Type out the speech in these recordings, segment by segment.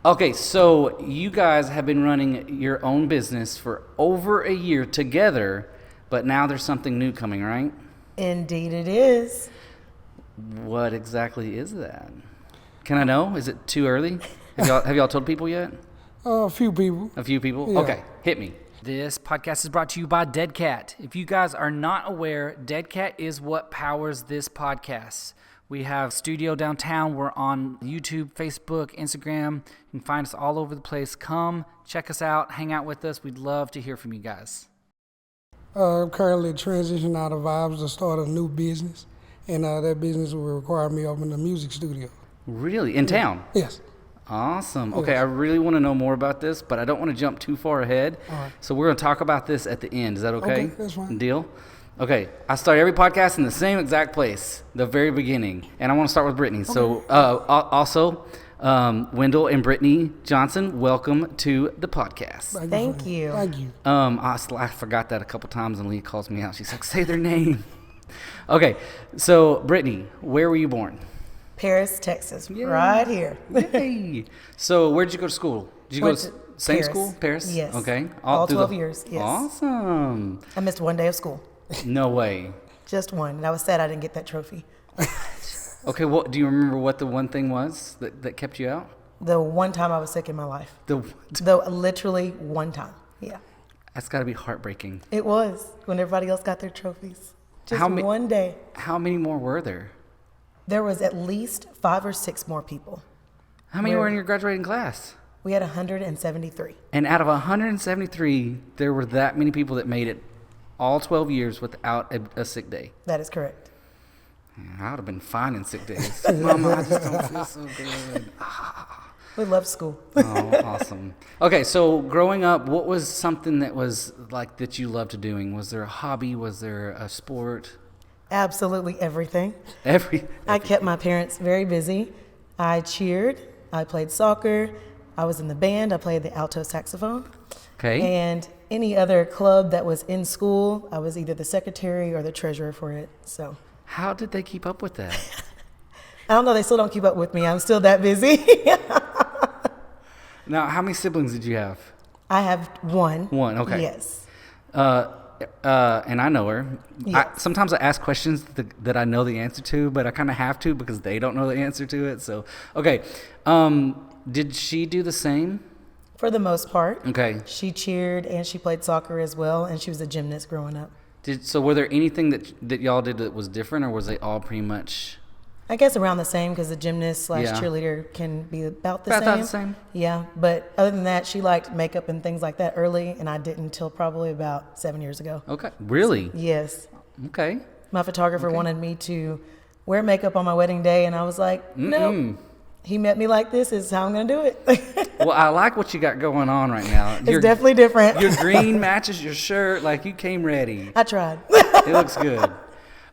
Okay, so you guys have been running your own business for over a year together, but now there's something new coming, right? Indeed it is. What exactly is that? Can I know? Is it too early? Have y'all told people yet? A few people. A few people? Yeah. Okay, hit me. This podcast is brought to you by Dead Cat. If you guys are not aware, Dead Cat is what powers this podcast. We have studio downtown. We're on YouTube, Facebook, Instagram. You can find us all over the place. Come, check us out, hang out with us. We'd love to hear from you guys. I'm currently transitioning out of Vibes to start a new business, and that business will require me opening a music studio. Really? In town? Yes. Awesome. Okay, Yes. I really want to know more about this, but I don't want to jump too far ahead. All right. So we're going to talk about this at the end. Is that okay? Okay, that's fine. Deal? Okay, I start every podcast in the same exact place, the very beginning. And I want to start with Brittany. Okay. So also, Wendell and Brittany Johnson, welcome to the podcast. Thank you. Thank you. I forgot that a couple times, and Lee calls me out. She's like, say their name. Okay, so Brittany, where were you born? Paris, Texas, right here. Yay. So where'd you go to school? Did you go to same Paris. school? Paris? Yes. Okay. All 12 years, yes. Awesome. I missed one day of school. No way. Just one. And I was sad I didn't get that trophy. Okay, do you remember what the one thing was that kept you out? The one time I was sick in my life. Literally one time. Yeah. That's got to be heartbreaking. It was when everybody else got their trophies. Just one day. How many more were there? There was at least 5 or 6 more people. How many were in your graduating class? We had 173. And out of 173, there were that many people that made it all 12 years without a sick day. That is correct. Man, I would have been fine in sick days. Mama, I just don't feel so good. We loved school. Oh, awesome. Okay, so growing up, what was something that was like that you loved doing? Was there a hobby? Was there a sport? Absolutely everything. Everything. I kept my parents very busy. I cheered. I played soccer. I was in the band. I played the alto saxophone. Okay. And any other club that was in school, I was either the secretary or the treasurer for it. So how did they keep up with that? I don't know. They still don't keep up with me. I'm still that busy. Now, how many siblings did you have? I have one. One. Okay. Yes. And I know her. Yes. Sometimes I ask questions that I know the answer to, but I kind of have to because they don't know the answer to it. So, okay. Did she do the same? For the most part. Okay. She cheered and she played soccer as well, and she was a gymnast growing up. So were there anything that y'all did that was different, or was they all pretty much? I guess around the same, because the gymnast / cheerleader can be about the same. Yeah, but other than that, she liked makeup and things like that early, and I didn't until probably about 7 years ago. Okay. Really? Yes. Okay. My photographer wanted me to wear makeup on my wedding day, and I was like, no. He met me like this is how I'm going to do it. Well, I like what you got going on right now. It's definitely different. Your green matches your shirt. Like, you came ready. I tried. It looks good.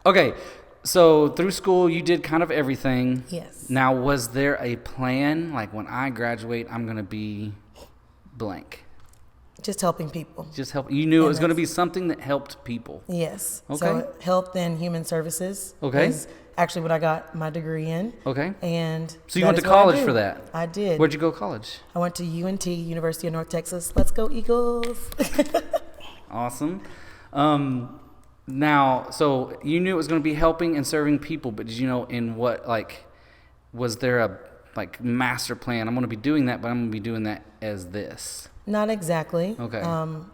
Okay. So through school, you did kind of everything. Yes. Now, was there a plan? Like, when I graduate, I'm going to be blank. Just helping people. Just help. You knew it was going to be something that helped people. Yes. Okay. So health and human services. Okay. Is actually what I got my degree in. Okay. And so you went to college for that? I did. Where'd you go to college? I went to UNT, University of North Texas. Let's go Eagles. Awesome. Now, so you knew it was going to be helping and serving people, but did you know in what, like, was there a, like, master plan? I'm going to be doing that, but I'm going to be doing that as this. Not exactly. Okay.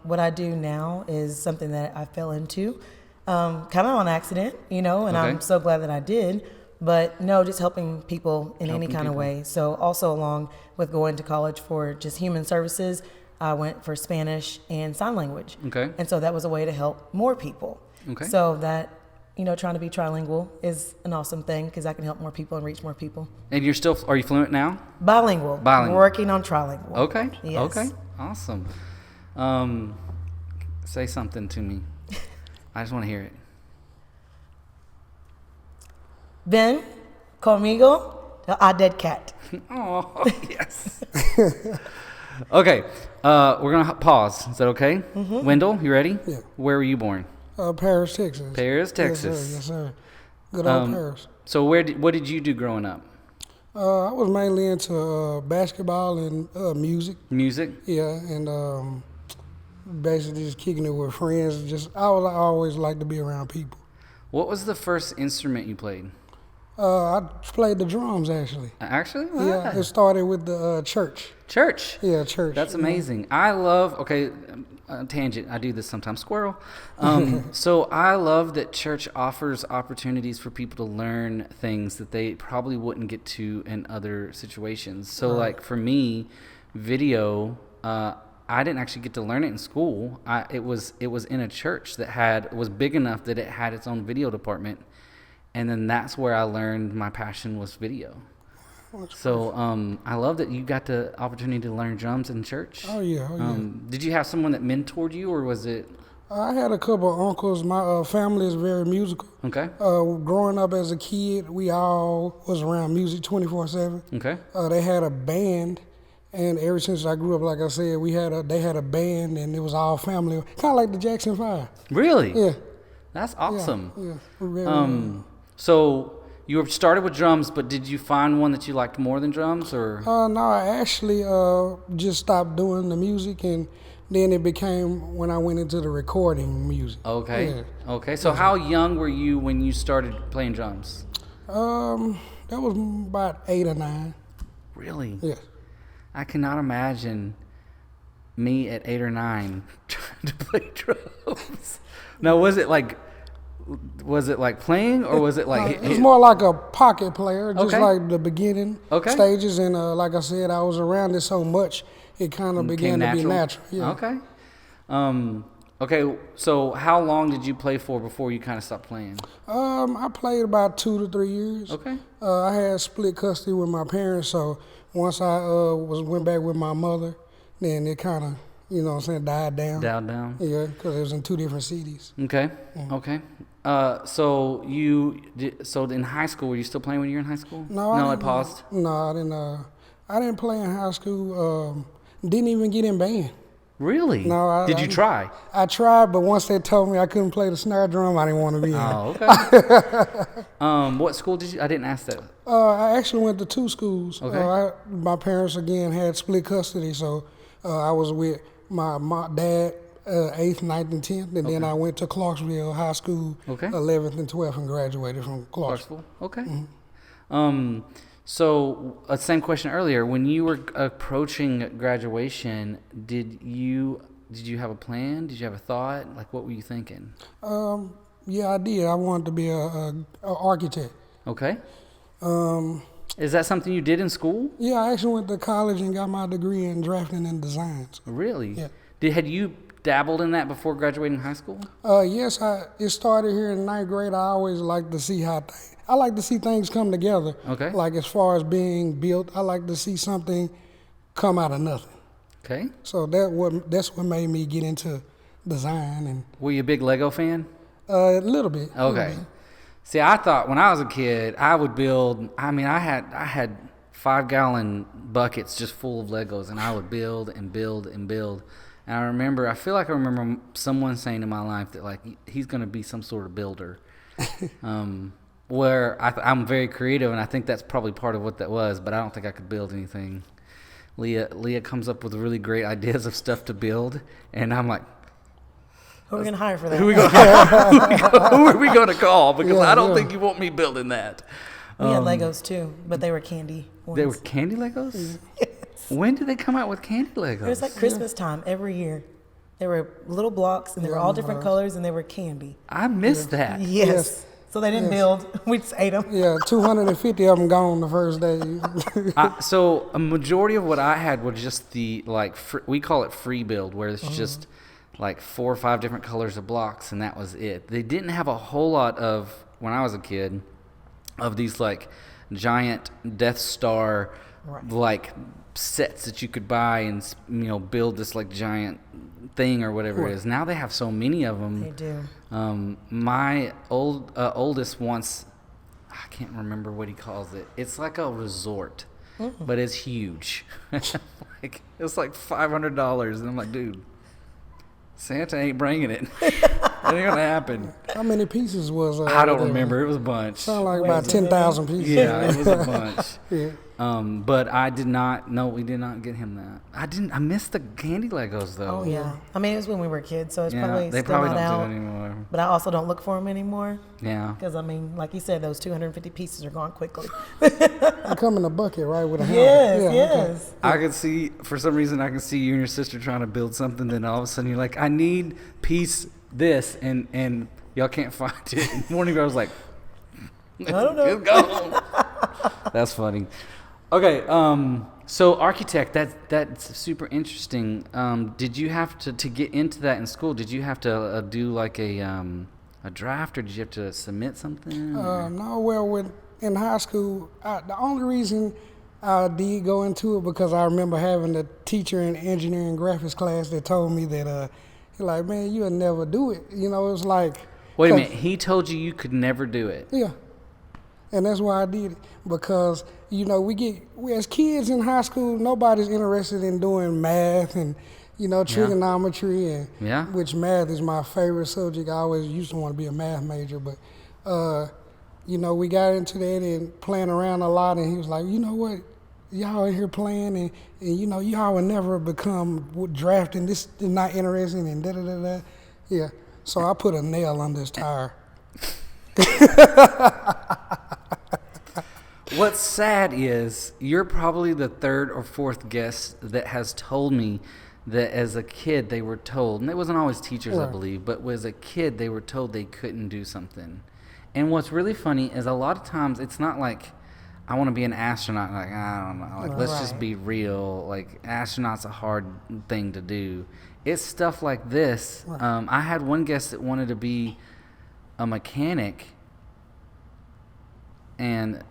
What I do now is something that I fell into, kind of on accident, and Okay. I'm so glad that I did. But no, just helping people in any kind of way. So also along with going to college for just human services, I went for Spanish and sign language. Okay. And so that was a way to help more people. Okay. So that, trying to be trilingual is an awesome thing because I can help more people and reach more people. And are you fluent now? Bilingual. Working on trilingual. Okay. Yes. Okay. Awesome. Say something to me. I just want to hear it. Ven conmigo a Dead Cat. Oh, yes. Okay. We're going to pause. Is that okay? Mm-hmm. Wendell, you ready? Yeah. Where were you born? Paris, Texas. Paris, Texas. Yes, sir. Yes, sir. Good old Paris. So what did you do growing up? I was mainly into basketball and music. Music? Yeah, and basically just kicking it with friends. I always like to be around people. What was the first instrument you played? I played the drums actually. Actually? Yeah, it started with the church. Church? Yeah, church. That's amazing. I love, tangent, I do this sometimes, squirrel. So I love that church offers opportunities for people to learn things that they probably wouldn't get to in other situations. So like for me, video, I didn't actually get to learn it in school. It was in a church that was big enough that it had its own video department. And then that's where I learned my passion was video. So I love that you got the opportunity to learn drums in church. Oh yeah. Did you have someone that mentored you, or was it? I had a couple of uncles. My family is very musical. Okay. Growing up as a kid, we all was around music 24/7. Okay. They had a band, and ever since I grew up, like I said, they had a band, and it was all family, kind of like the Jackson 5. Really? Yeah. That's awesome. Yeah. Very, So you started with drums, but did you find one that you liked more than drums, or? No, I actually just stopped doing the music, and then it became when I went into the recording music. Okay. Yeah. Okay. So how young were you when you started playing drums? That was about 8 or 9. Really? Yeah. I cannot imagine me at 8 or 9 trying to play drums. Now, was it like playing, or was it like? It was more like a pocket player, just Okay. like the beginning stages. And like I said, I was around it so much, it kind of began to be natural. Yeah. Okay. Okay. So how long did you play for before you kind of stopped playing? I played about 2 to 3 years. Okay. I had split custody with my parents, so once I went back with my mother, then it kind of, died down. Dialed down. Yeah, because it was in 2 different cities. Okay. Okay. So so in high school, were you still playing when you were in high school? No, I paused. No, I didn't. I didn't play in high school. Didn't even get in band. Really? No. Did you try? I tried, but once they told me I couldn't play the snare drum, I didn't want to be in. Oh, okay. What school did you? I didn't ask that. I actually went to 2 schools. Okay. My parents again had split custody, so I was with my dad 8th, 9th, and 10th, and then I went to Clarksville High School 11th and 12th and graduated from Clarksville. Okay. Mm-hmm. So same question earlier. When you were approaching graduation, did you have a plan? Did you have a thought? Like, what were you thinking? Yeah, I did. I wanted to be a architect. Okay. Is that something you did in school? Yeah, I actually went to college and got my degree in drafting and designs. Really? Yeah. Had you dabbled in that before graduating high school? Yes, it started here in 9th grade. I always like to see I like to see things come together. Okay. Like as far as being built, I like to see something come out of nothing. Okay. So that's what made me get into design. And were you a big Lego fan? A little bit. Okay. See, I thought when I was a kid, I would build. I mean, I had 5-gallon buckets just full of Legos, and I would build and build and build. And I feel like I remember someone saying in my life that like he's going to be some sort of builder. Where I'm very creative, and I think that's probably part of what that was, but I don't think I could build anything. Leah comes up with really great ideas of stuff to build, and I'm like, who are we going to hire for that? Who are we going to call? Because I don't think you want me building that. We had Legos too, but they were candy ones. They were candy Legos? Yes. When did they come out with candy Legos? It was like Christmas time every year. They were little blocks, and they were all different colors, and they were candy. I missed that. Yes. So they didn't build. We just ate them. Yeah, 250 of them gone the first day. So a majority of what I had was just the we call it free build, where it's just like 4 or 5 different colors of blocks, and that was it. They didn't have a whole lot of, when I was a kid, of these like giant Death Star like sets that you could buy and build this like giant thing or whatever it is. Now they have so many of them. They do. My oldest wants, I can't remember what he calls it. It's like a resort, but it's huge. It's like $500, and I'm like, dude, Santa ain't bringing it. That ain't gonna happen. How many pieces was? I don't remember. It was a bunch. Sound like about 10,000 pieces. Yeah, it was a bunch. Yeah. But I did not. No, we did not get him that. I missed the candy Legos though. Oh yeah. I mean, it was when we were kids, so it's probably they still probably not don't out. do it anymore. But I also don't look for them anymore. Yeah. Because I mean, like you said, those 250 pieces are gone quickly. They come in a bucket, right, with a handle. Yes. I could see, for some reason, I can see you and your sister trying to build something. Then all of a sudden, you're like, "I need piece this," and y'all can't find it. And one of you was like, I don't know. "It's gone." That's funny. Okay, so architect, that's super interesting. Did you have to get into that in school? Did you have to do like a draft, or did you have to submit something? No, well, in high school, the only reason I did go into it because I remember having a teacher in engineering graphics class that told me that, he's like, man, you'll never do it. You know, it was like. Wait a minute, he told you could never do it? Yeah. And that's why I did it, because, you know, we as kids in high school, nobody's interested in doing math and, you know, trigonometry, and which math is my favorite subject. I always used to want to be a math major, but, you know, we got into that and playing around a lot, and he was like, you know what, y'all in here playing, and you know, y'all will never become drafting, this is not interesting, and da-da-da-da. Yeah, so I put a nail under his tire. What's sad is you're probably the third or fourth guest that has told me that as a kid they were told, and it wasn't always teachers, I believe, but as a kid they were told they couldn't do something. And what's really funny is a lot of times it's not like I want to be an astronaut. Like, I don't know. Like, let's just be real. Like, astronaut's a hard thing to do. It's stuff like this. I had one guest that wanted to be a mechanic, and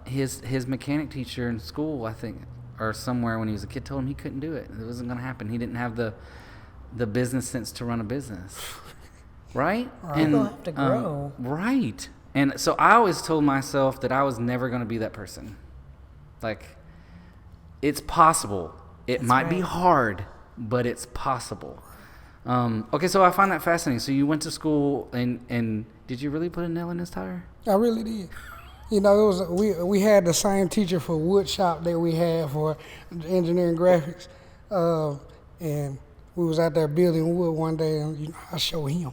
his mechanic teacher in school, I think, or somewhere when he was a kid, told him he couldn't do it. It wasn't going to happen. He didn't have the business sense to run a business. Right? And people have to grow. Right. And so I always told myself that I was never going to be that person. Like, it's possible. It might be hard, but it's possible. Okay, so I find that fascinating. So you went to school, and did you really put a nail in his tire? I really did. You know, it was we had the same teacher for wood shop that we had for engineering graphics, and we was out there building wood one day, and you know, I showed him.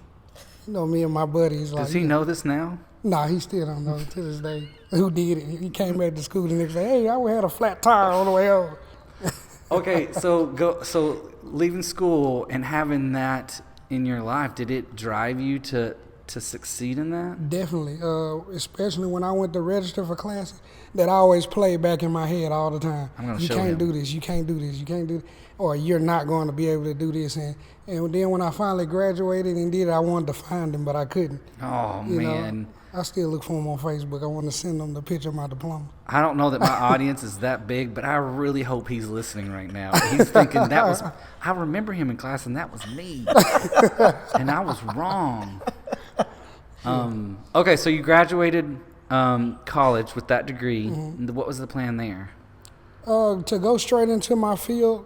You know, me and my buddies. Does he know this now? Nah, he still don't know to this day who did it. He came back to school the next day. Hey, I had a flat tire on the way over. Okay, so leaving school and having that in your life, did it drive you to succeed in that? Definitely, especially when I went to register for classes, that I always played back in my head all the time. I'm gonna you show can't him. do this, you can't do this, you can't do this, or you're not going to be able to do this. And then when I finally graduated and did it, I wanted to find him, but I couldn't. Oh, you man. know, I still look for him on Facebook. I want to send him the picture of my diploma. I don't know that my audience is that big, but I really hope he's listening right now. He's thinking I remember him in class and that was me. And I was wrong. Okay, so you graduated college with that degree. Mm-hmm. What was the plan there? To go straight into my field,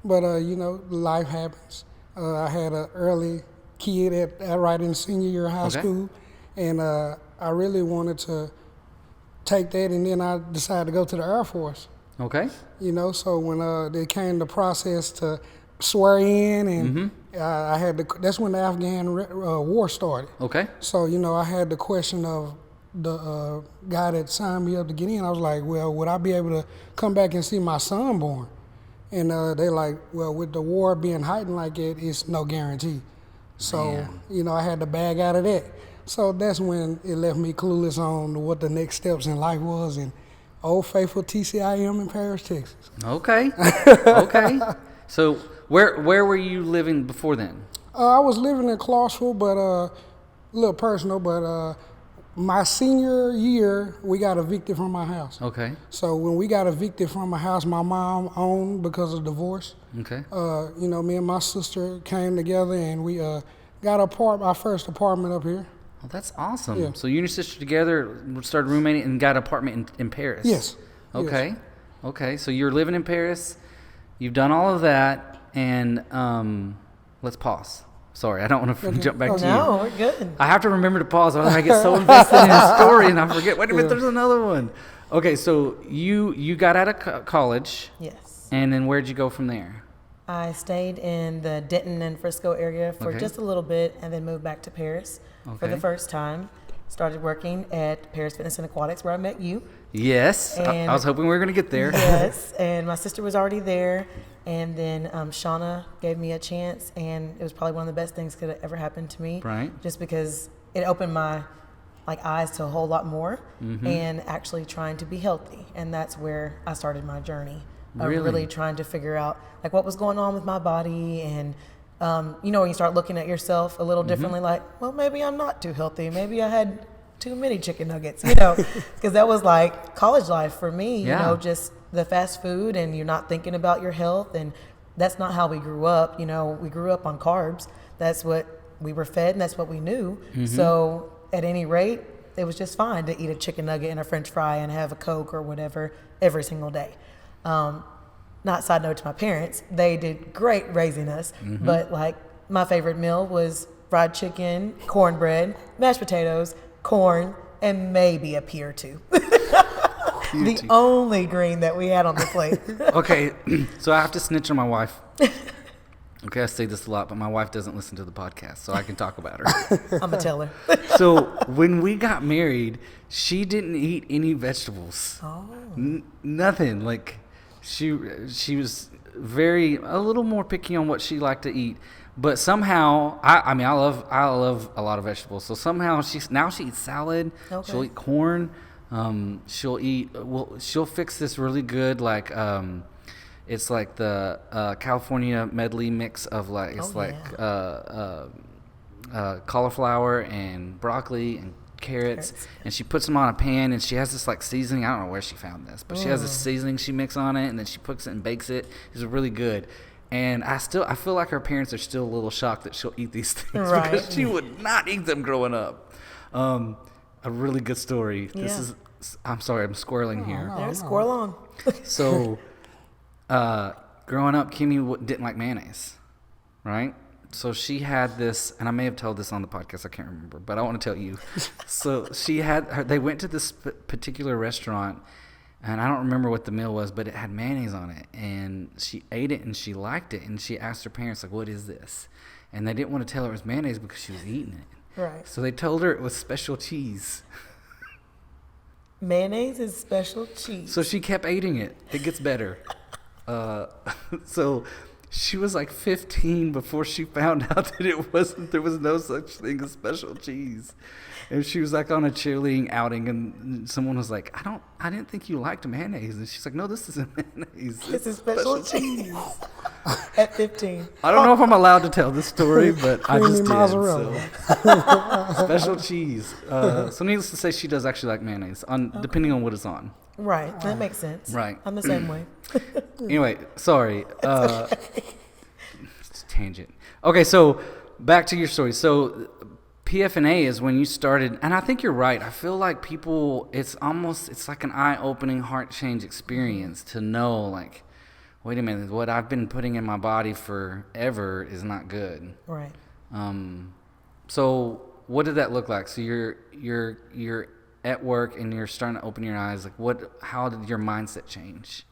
but you know, life happens. I had an early kid right in senior year of high school, and I really wanted to take that, and then I decided to go to the Air Force. Okay. You know, so when they came the process to swear in, and I had to, that's when the Afghan war started. Okay. So, you know, I had the question of the guy that signed me up to get in. I was like, well, would I be able to come back and see my son born? And they're like, well, with the war being heightened like that, it's no guarantee. So, you know, I had to bag out of that. So that's when it left me clueless on what the next steps in life was, and Old Faithful TCIM in Paris, Texas. Okay. Okay. So where were you living before then? I was living in Clarksville, but a little personal, but my senior year, we got evicted from my house. Okay. So when we got evicted from my house, my mom owned because of divorce. Okay. You know, me and my sister came together, and we got our first apartment up here. Oh, that's awesome. Yeah. So you and your sister together started roommating and got an apartment in Paris? Yes. Okay. Yes. Okay. So you're living in Paris. You've done all of that, and let's pause. Sorry, I don't want to jump back to you. No, we're good. I have to remember to pause. I get so invested in his story and I forget. Wait a minute, there's another one. Okay, so you got out of college. Yes. And then where'd you go from there? I stayed in the Denton and Frisco area for just a little bit and then moved back to Paris for the first time. Started working at Paris Fitness and Aquatics where I met you. Yes, I was hoping we were going to get there. Yes, and my sister was already there. And then Shauna gave me a chance, and it was probably one of the best things that could have ever happened to me. Right. Just because it opened my eyes to a whole lot more and actually trying to be healthy. And that's where I started my journey of really trying to figure out what was going on with my body. And, when you start looking at yourself a little differently, well, maybe I'm not too healthy. Maybe I had too many chicken nuggets, because that was college life for me, just the fast food and you're not thinking about your health. And that's not how we grew up. We grew up on carbs. That's what we were fed and that's what we knew. So at any rate, it was just fine to eat a chicken nugget and a French fry and have a Coke or whatever every single day. Not side note to my parents. They did great raising us, but my favorite meal was fried chicken, cornbread, mashed potatoes, corn, and maybe a pea or two. The only green that we had on the plate. Okay, so I have to snitch on my wife. Okay, I say this a lot, but my wife doesn't listen to the podcast, so I can talk about her. I'm going to tell her. So when we got married, she didn't eat any vegetables. Oh. Nothing. She was a little more picky on what she liked to eat. But somehow, I love a lot of vegetables. So somehow she eats salad. Okay. She'll eat corn. She'll fix this really good it's like the California medley mix of cauliflower and broccoli and carrots, and she puts them on a pan, and she has this seasoning. I don't know where she found this, but she has this seasoning she mixes on it, and then she puts it and bakes it. It's really good. And I feel like her parents are still a little shocked that she'll eat these things because she would not eat them growing up. A really good story. Yeah. I'm sorry, I'm squirreling here. There's squirrel on. So, growing up, Kimmy didn't like mayonnaise, right? So she had this, and I may have told this on the podcast, I can't remember, but I want to tell you. So they went to this particular restaurant, and I don't remember what the meal was, but it had mayonnaise on it, and she ate it, and she liked it, and she asked her parents, what is this? And they didn't want to tell her it was mayonnaise because she was eating it. Right. So they told her it was special cheese. Mayonnaise is special cheese. So she kept eating it. It gets better. So she was 15 before she found out that there was no such thing as special cheese. And she was on a cheerleading outing, and someone was like, I didn't think you liked mayonnaise. And she's like, no, this isn't mayonnaise. This is special cheese. At 15. I don't know if I'm allowed to tell this story, but I just did. Mozzarella. So. Special cheese. So needless to say, she does actually like mayonnaise, depending on what it's on. Right. That makes sense. Right. I'm the same way. Anyway, sorry. Tangent. Okay, so back to your story. So PFNA is when you started, and I think you're right. I feel like people, it's like an eye-opening, heart-change experience to know, wait a minute, what I've been putting in my body forever is not good. Right. So what did that look like? So you're at work and you're starting to open your eyes. How did your mindset change?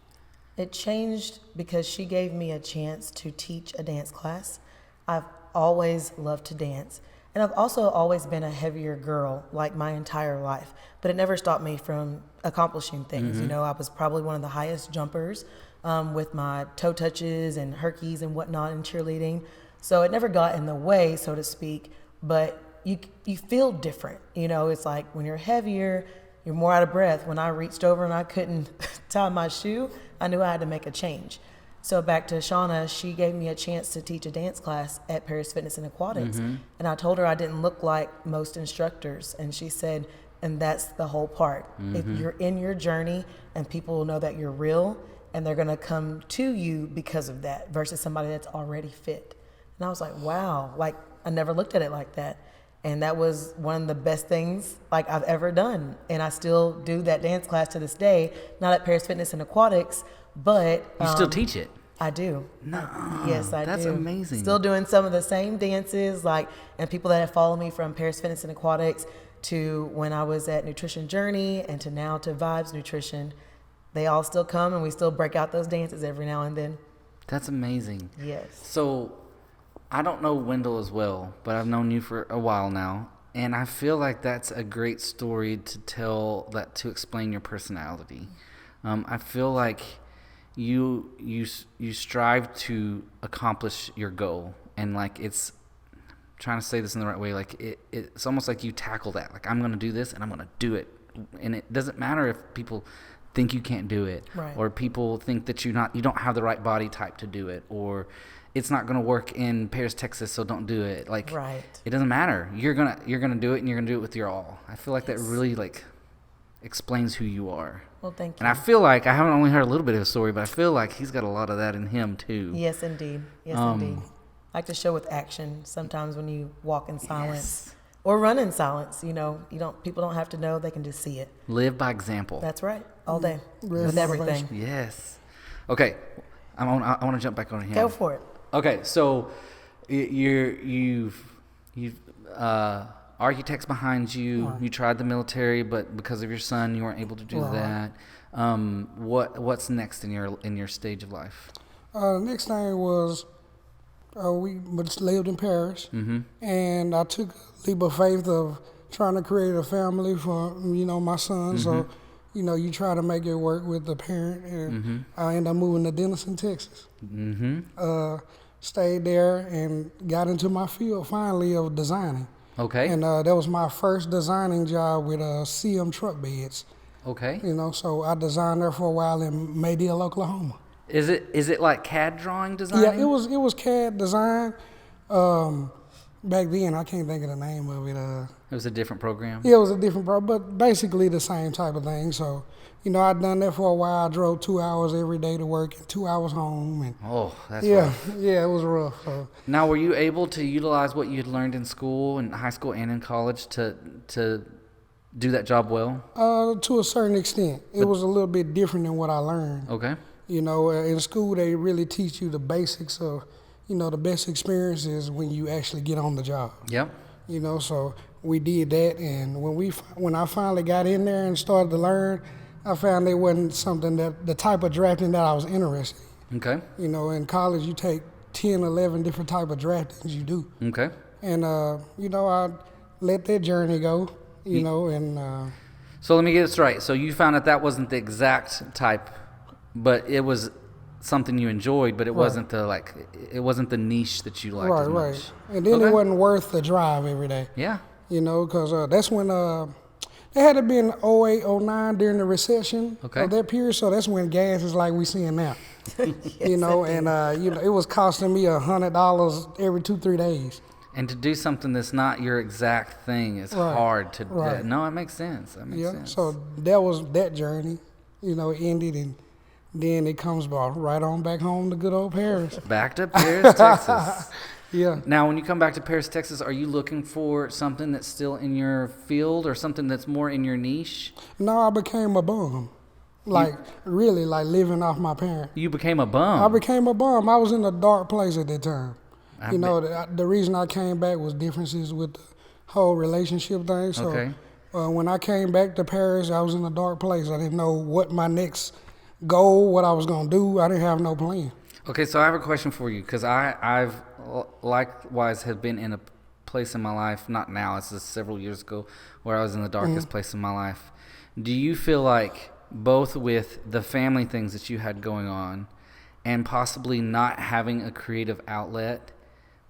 It changed because she gave me a chance to teach a dance class. I've always loved to dance. And I've also always been a heavier girl my entire life. But it never stopped me from accomplishing things. Mm-hmm. I was probably one of the highest jumpers with my toe touches and herkies and whatnot in cheerleading. So it never got in the way, so to speak. But you feel different. It's when you're heavier, you're more out of breath. When I reached over and I couldn't tie my shoe, I knew I had to make a change. So back to Shauna, she gave me a chance to teach a dance class at Paris Fitness and Aquatics. Mm-hmm. And I told her I didn't look like most instructors. And she said, and that's the whole part. Mm-hmm. If you're in your journey and people will know that you're real and they're going to come to you because of that versus somebody that's already fit. And I was like, wow, I never looked at it like that. And that was one of the best things I've ever done. And I still do that dance class to this day, not at Paris Fitness and Aquatics, but... You still teach it? I do. No, Yes, I do. That's amazing. Still doing some of the same dances, and people that have followed me from Paris Fitness and Aquatics to when I was at Nutrition Journey and to now to Vibes Nutrition. They all still come and we still break out those dances every now and then. That's amazing. Yes. So I don't know Wendell as well, but I've known you for a while now. And I feel like that's a great story to tell, that to explain your personality. I feel like you strive to accomplish your goal, and like it's I'm trying to say this in the right way. Like it's almost like you tackle that. Like, I'm going to do this, and I'm going to do it, and it doesn't matter if people think you can't do it, right, or people think that you don't have the right body type to do it, or it's not going to work in Paris, Texas, so don't do it. Like, right. It doesn't matter. You're gonna do it, and you're gonna do it with your all. I feel like that really like explains who you are. Well, thank you. And I feel like I haven't only heard a little bit of his story, but I feel like he's got a lot of that in him too. Yes, indeed. Yes, indeed. I like to show with action. Sometimes when you walk in silence or run in silence, people don't have to know; they can just see it. Live by example. That's right. All day with everything. Yes. Okay. I want to jump back on him. Go for it. Okay, so you've architects behind you. Right. You tried the military, but because of your son, you weren't able to do that. What's next in your stage of life? Next thing was we lived in Paris, and I took a leap of faith of trying to create a family for my son. So you try to make it work with the parent, and I ended up moving to Denison, Texas. Stayed there and got into my field finally of designing. Okay. And that was my first designing job with CM truck beds. Okay. So I designed there for a while in Maydill, Oklahoma. Is it like CAD drawing design? Yeah, it was CAD design. Back then, I can't think of the name of it. It was a different program? Yeah, it was a different program, but basically the same type of thing. So, I'd done that for a while. I drove 2 hours every day to work and 2 hours home. And that's rough. Yeah, it was rough. So. Now, were you able to utilize what you had learned in school, in high school and in college, to do that job well? To a certain extent. It was a little bit different than what I learned. Okay. In school, they really teach you the basics of, the best experiences when you actually get on the job. Yep. So we did that, and when I finally got in there and started to learn, I found it wasn't something the type of drafting that I was interested in. Okay. In college you take 10, 11 different type of draftings you do. Okay. And I let that journey go, and. So let me get this right. So you found that wasn't the exact type, but it was something you enjoyed, but it wasn't the niche that you liked as much. Right. And then it wasn't worth the drive every day. Yeah. Because that's when it had to be in 08, 09 during the recession of that period. So that's when gas is like we seeing now. It was costing me $100 every 2-3 days. And to do something that's not your exact thing is hard to do. No, it makes sense. That makes sense. So that was that journey. It ended, and then it comes right on back home to good old Paris. Back to Paris, Texas. Yeah. Now, when you come back to Paris, Texas, are you looking for something that's still in your field or something that's more in your niche? No, I became a bum. Really living off my parents. You became a bum? I became a bum. I was in a dark place at that time. The reason I came back was differences with the whole relationship thing. So when I came back to Paris, I was in a dark place. I didn't know what my next goal, what I was going to do. I didn't have no plan. Okay, so I have a question for you, because I've likewise have been in a place in my life, not now, it's just several years ago, where I was in the darkest place in my life. Do you feel like both with the family things that you had going on and possibly not having a creative outlet,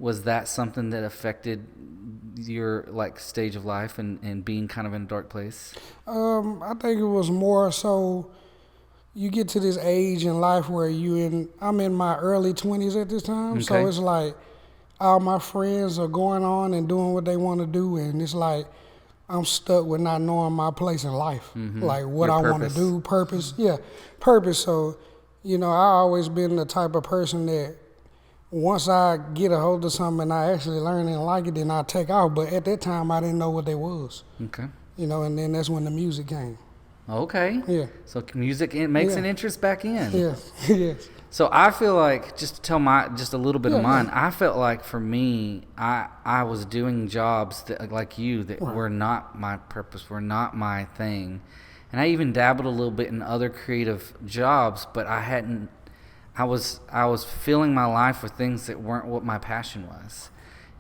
was that something that affected your stage of life and being kind of in a dark place? I think it was more so you get to this age in life where I'm in my early 20s at this time. Okay. So it's like all my friends are going on and doing what they want to do, and it's like I'm stuck with not knowing my place in life, like what your I want to do, purpose. Yeah, purpose. So, I always been the type of person that once I get a hold of something and I actually learn and like it, then I take off. But at that time, I didn't know what that was. Okay. And then that's when the music came. Okay. Yeah. So music makes an interest back in. Yes. Yes. So I feel like, just to tell just a little bit of mine, I felt like for me, I was doing jobs that, like you, that were not my purpose, were not my thing. And I even dabbled a little bit in other creative jobs, but I was filling my life with things that weren't what my passion was.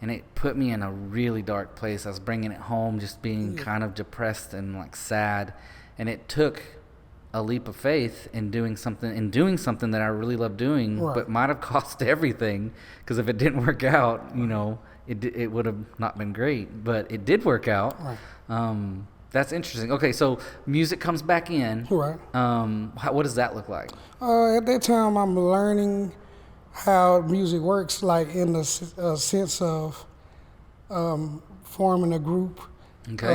And it put me in a really dark place. I was bringing it home, just being kind of depressed and like sad. And it took a leap of faith in doing something that I really love doing, but might have cost everything, because if it didn't work out, it would have not been great. But it did work out. That's interesting. Okay, so music comes back in. Right. What does that look like? At that time, I'm learning how music works, like in the sense of forming a group. Okay.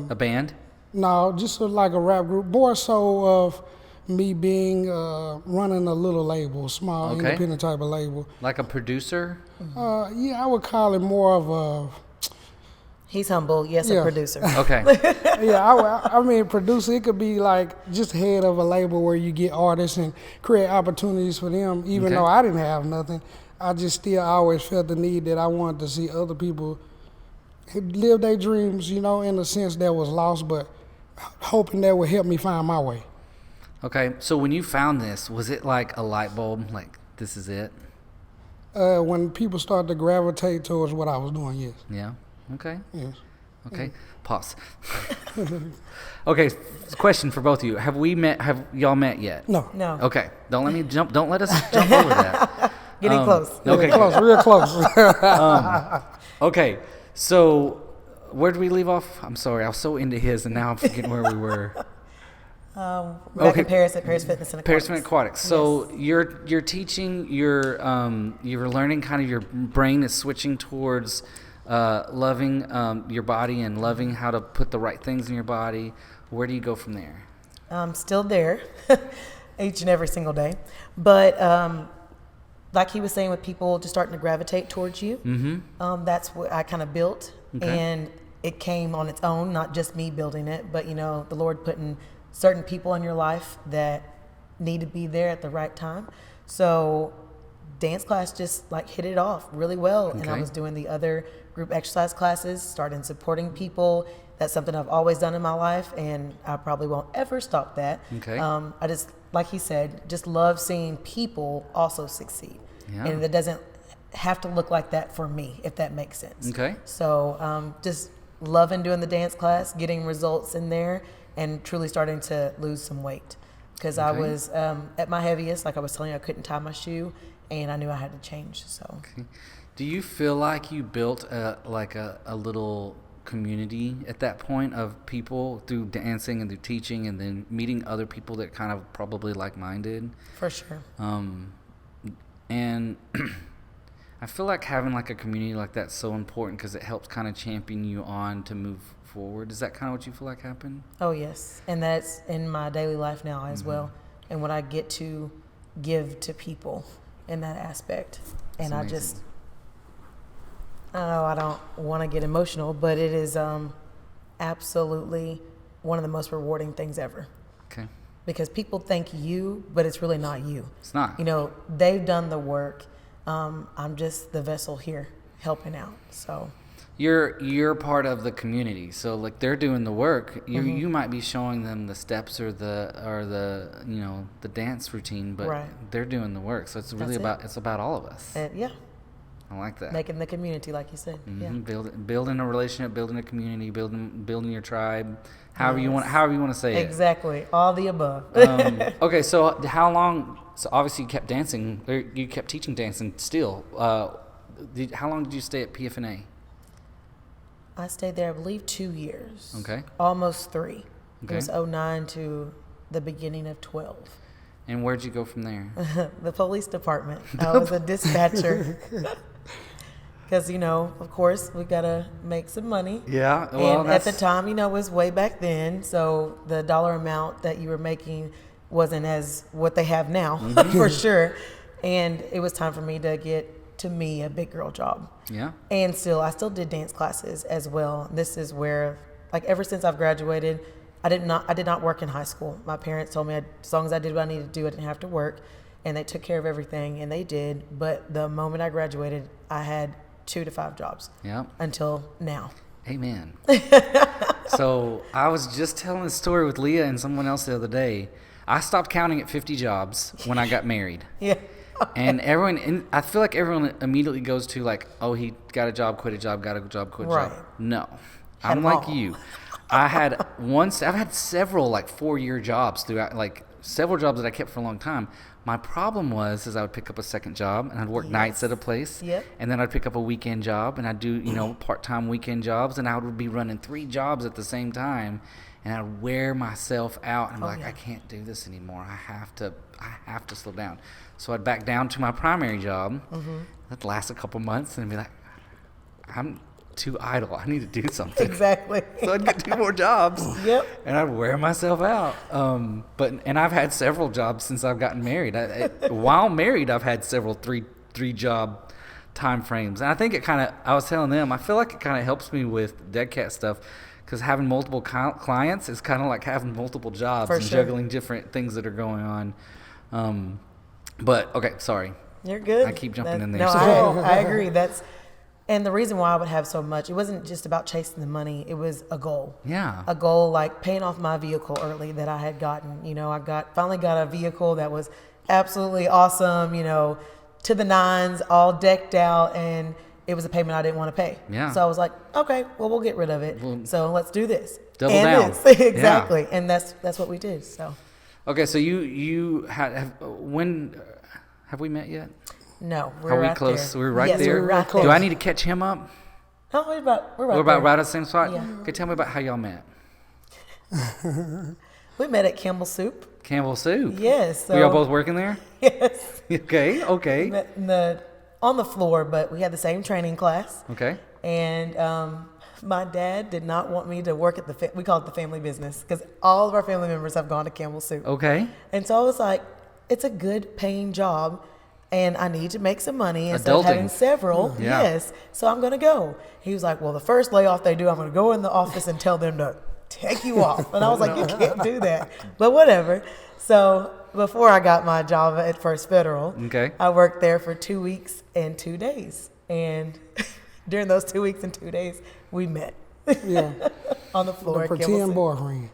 A band? No, just like a rap group. More so of me being running a little label, small independent type of label. Like a producer? Yeah, I would call it more of a. He's humble. Yes, a producer. Okay. Yeah, I mean, producer, it could be like just head of a label where you get artists and create opportunities for them. Even though I didn't have nothing, I just still always felt the need that I wanted to see other people live their dreams, in a sense that was lost, but hoping that would help me find my way. Okay, so when you found this, was it like a light bulb, like this is it? When people started to gravitate towards what I was doing, yes. Yeah. Okay. Yes. Okay. Pause. Okay. Question for both of you: Have y'all met yet? No. Okay. Don't let us jump over that. Getting close. Okay. Real close. Okay. So, where did we leave off? I'm sorry. I was so into his, and now I'm forgetting where we were. Back in Paris at Paris Fitness and Aquatics. Paris Fitness and Aquatics. So you're teaching. You're learning. Kind of your brain is switching towards. Loving your body and loving how to put the right things in your body. Where do you go from there? I'm still there each and every single day. But like he was saying, with people just starting to gravitate towards you, that's what I kind of built. Okay. And it came on its own, not just me building it, but, the Lord putting certain people in your life that need to be there at the right time. So dance class just like hit it off really well. Okay. And I was doing the other group exercise classes, started supporting people. That's something I've always done in my life, and I probably won't ever stop that. Okay. I just, like he said, just love seeing people also succeed. Yeah. And it doesn't have to look like that for me, if that makes sense. Okay. So just loving doing the dance class, getting results in there, and truly starting to lose some weight. Because I was at my heaviest, like I was telling you, I couldn't tie my shoe, and I knew I had to change. So. Okay. Do you feel like you built a little community at that point of people through dancing and through teaching, and then meeting other people that kind of probably like-minded? For sure. And I feel like having like a community like that's so important, because it helps kind of champion you on to move forward. Is that kind of what you feel like happened? Oh, yes. And that's in my daily life now as well. And what I get to give to people in that aspect. And I don't want to get emotional, but it is absolutely one of the most rewarding things ever. Okay. Because people thank you, but it's really not you. It's not. They've done the work. I'm just the vessel here helping out. So you're part of the community. So like they're doing the work. You might be showing them the steps or the the dance routine, but they're doing the work. So it's really about all of us. Yeah. I like that. Making the community, like you said. Yeah. Building a relationship, building a community, building your tribe, however you want to say it. Exactly. All the above. Okay, so how long? So obviously you kept dancing, or you kept teaching dancing still. How long did you stay at PFNA? I stayed there, I believe, 2 years. Okay. Almost 3. Okay. It was 2009 to the beginning of 12. And where'd you go from there? The police department. I was a dispatcher. Because, of course, we got to make some money. Yeah. Well, and at the time, it was way back then. So the dollar amount that you were making wasn't as what they have now, for sure. And it was time for me to get, to me, a big girl job. Yeah. And I still did dance classes as well. This is where, like, ever since I've graduated, I did not work in high school. My parents told me as long as I did what I needed to do, I didn't have to work. and they took care of everything, and they did. But the moment I graduated, I had 2 to 5 jobs. Yeah. Until now. Amen. So I was just telling a story with Leah and someone else the other day. I stopped counting at 50 jobs when I got married. Yeah. And I feel like everyone immediately goes to like, oh, he got a job, quit a job, got a job, quit a job. No, I'm like you. I've had several like 4-year jobs throughout, like several jobs that I kept for a long time. My problem was I would pick up a second job and I'd work nights at a place. Yep. And then I'd pick up a weekend job and I'd do, part-time weekend jobs, and I would be running 3 jobs at the same time, and I'd wear myself out and I can't do this anymore. I have to slow down. So I'd back down to my primary job. That'd last a couple months and I'd be like, I'm too idle. I need to do something. Exactly. So I'd get 2 more jobs. Yep. And I'd wear myself out. And I've had several jobs since I've gotten married. While married, I've had several three job time frames. And I think I was telling them, I feel like it kind of helps me with Dead Cat stuff, because having multiple clients is kind of like having multiple jobs and juggling different things that are going on. But okay, sorry. You're good. I keep jumping in there. No, I agree. And the reason why I would have so much, it wasn't just about chasing the money. It was a goal. Yeah. A goal like paying off my vehicle early that I had gotten. I finally got a vehicle that was absolutely awesome, to the nines, all decked out, and it was a payment I didn't want to pay. Yeah. So I was like, okay, well, we'll get rid of it. So let's do this. Double down. Exactly. Yeah. And that's what we did. So. Okay, so when have we met yet? No, we're Are we right close? there. We're right yes, there. We're right there. Do I need to catch him up? No, we're about right at the same spot. Yeah. Okay, tell me about how y'all met. We met at Campbell Soup. Campbell Soup. Yes. So, were y'all both working there? Yes. Okay. We met on the floor, but we had the same training class. Okay. And my dad did not want me to work at we call it the family business, because all of our family members have gone to Campbell Soup. Okay. And so I was like, it's a good paying job, and I need to make some money instead of having several. Yeah. Yes. So I'm going to go. He was like, well, the first layoff they do, I'm going to go in the office and tell them to take you off. And I was like, you can't do that. But whatever. So before I got my job at First Federal, I worked there for 2 weeks and 2 days. And during those 2 weeks and 2 days, we met. Yeah. On the floor. The pretend boyfriend.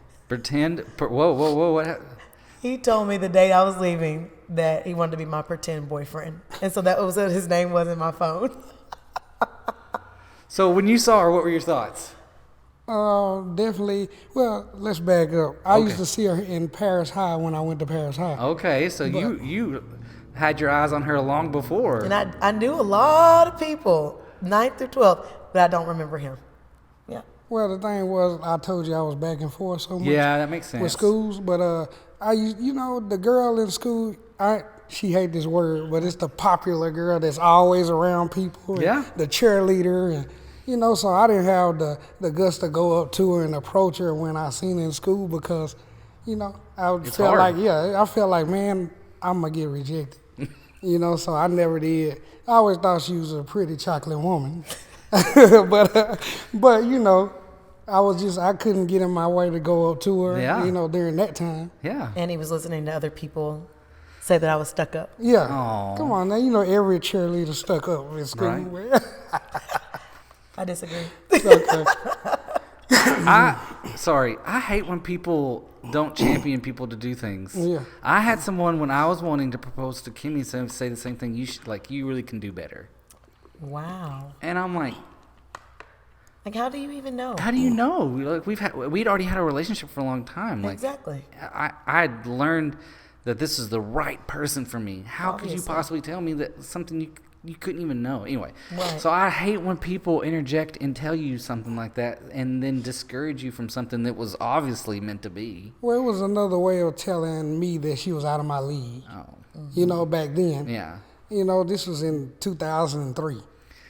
Whoa. What? He told me the day I was leaving that he wanted to be my pretend boyfriend. And so that was what his name was in my phone. So when you saw her, what were your thoughts? Definitely. Well, let's back up. I used to see her in Paris High when I went to Paris High. Okay, so you had your eyes on her long before. And I knew a lot of people, 9th through 12th, but I don't remember him. Yeah. Well, the thing was, I told you I was back and forth so much. Yeah, that makes sense. With schools, but the girl in school, she hate this word, but it's the popular girl that's always around people. Yeah. The cheerleader, and so I didn't have the guts to go up to her and approach her when I seen her in school, because, I felt like, man, I'm gonna get rejected. So I never did. I always thought she was a pretty chocolate woman, but I couldn't get in my way to go up to her, during that time. Yeah. And he was listening to other people say that I was stuck up. Yeah. Aww. Come on now, every cheerleader stuck up in school. Right. I disagree. Okay. I hate when people don't champion people to do things. Yeah. I had someone when I was wanting to propose to Kimmy say the same thing. You really can do better. Wow. And I'm like, how do you even know? How do you know? We'd already had a relationship for a long time. Exactly. I had learned that this is the right person for me. How could you possibly tell me that something you couldn't even know? Anyway, So I hate when people interject and tell you something like that and then discourage you from something that was obviously meant to be. Well, it was another way of telling me that she was out of my league. Oh. Mm-hmm. Back then. Yeah. This was in 2003.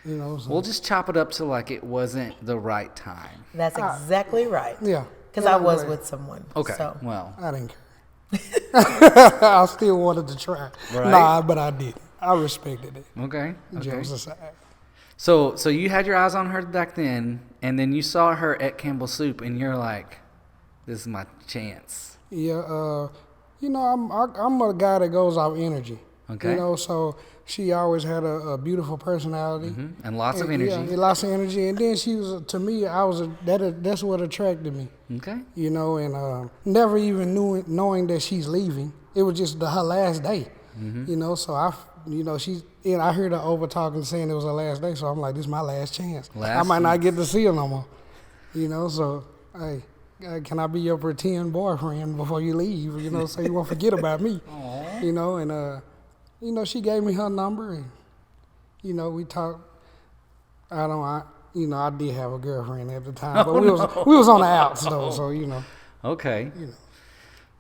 So. We'll just chop it up to like it wasn't the right time. That's exactly right. Yeah. Because I was with someone. Okay. So. Well. I didn't care. I still wanted to try. Right. Nah, but I didn't. I respected it. Okay. Jokes aside. So you had your eyes on her back then, and then you saw her at Campbell Soup, and you're like, "This is my chance." Yeah. I'm a guy that goes off energy. Okay. You know, so she always had a beautiful personality. And lots of energy. Yeah, and lots of energy. And then she was, to me, that's what attracted me. Okay. You know, and never even knowing that she's leaving. It was just her last day. You know, so I heard her over talking, saying it was her last day. So I'm like, this is my last chance. I might not get to see her no more. You know, so hey, can I be your pretend boyfriend before you leave? You know, so you won't forget about me. Aww. You know, and you know, she gave me her number, and you know, we talked. I did have a girlfriend at the time, but we was on the outs though, so you know. Okay. You know.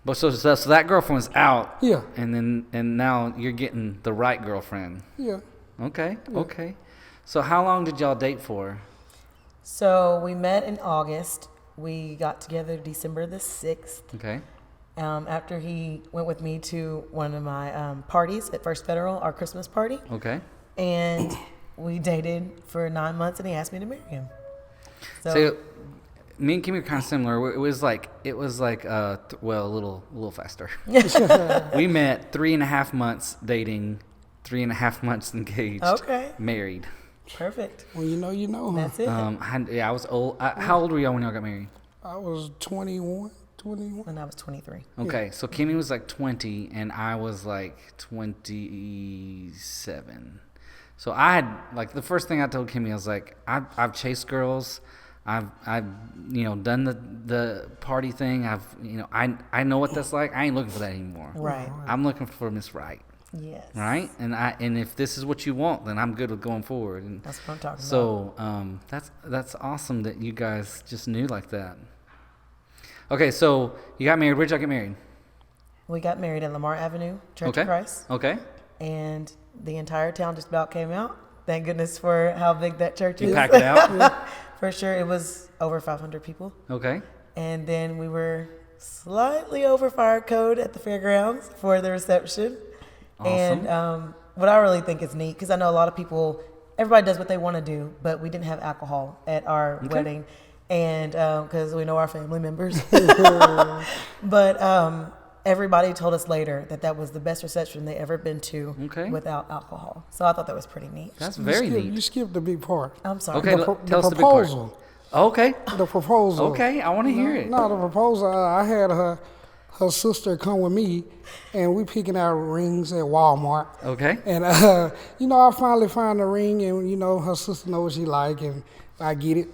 But so that girlfriend was out. Yeah. And now you're getting the right girlfriend. Yeah. Okay. Yeah. Okay. So how long did y'all date for? So we met in August. We got together December the 6th. Okay. After he went with me to one of my parties at First Federal, our Christmas party. Okay. And we dated for 9 months, and he asked me to marry him. So me and Kimmy are kind of similar. It was like a little faster. We met 3.5 months dating, 3.5 months engaged. Okay. Married. Perfect. Well, you know, huh? That's it. I was old. How old were y'all when y'all got married? I was 21. And I was 23. Okay, so Kimmy was like 20, and I was like 27. So I had, like, the first thing I told Kimmy, I was like, I've chased girls. I've done the party thing. I know what that's like. I ain't looking for that anymore. Right. I'm looking for Miss Right. Yes. Right? And if this is what you want, then I'm good with going forward. And that's what I'm talking about. So that's awesome that you guys just knew like that. Okay, so you got married. Where'd y'all get married? We got married at Lamar Avenue, Church of Christ. Okay. And the entire town just about came out. Thank goodness for how big that church is. You packed it out? For sure. It was over 500 people. Okay. And then we were slightly over fire code at the fairgrounds for the reception. Awesome. And what I really think is neat, because I know a lot of people, everybody does what they want to do, but we didn't have alcohol at our wedding. And because we know our family members. But everybody told us later that was the best reception they ever been to without alcohol. So I thought that was pretty neat. That's very neat. You skipped the big part. I'm sorry. Okay, tell us the big part. Okay. The proposal. Okay, I want to hear it. No, the proposal, I had her sister come with me, and we picking out rings at Walmart. Okay. And, I finally found the ring, and, her sister knows what she like, and I get it.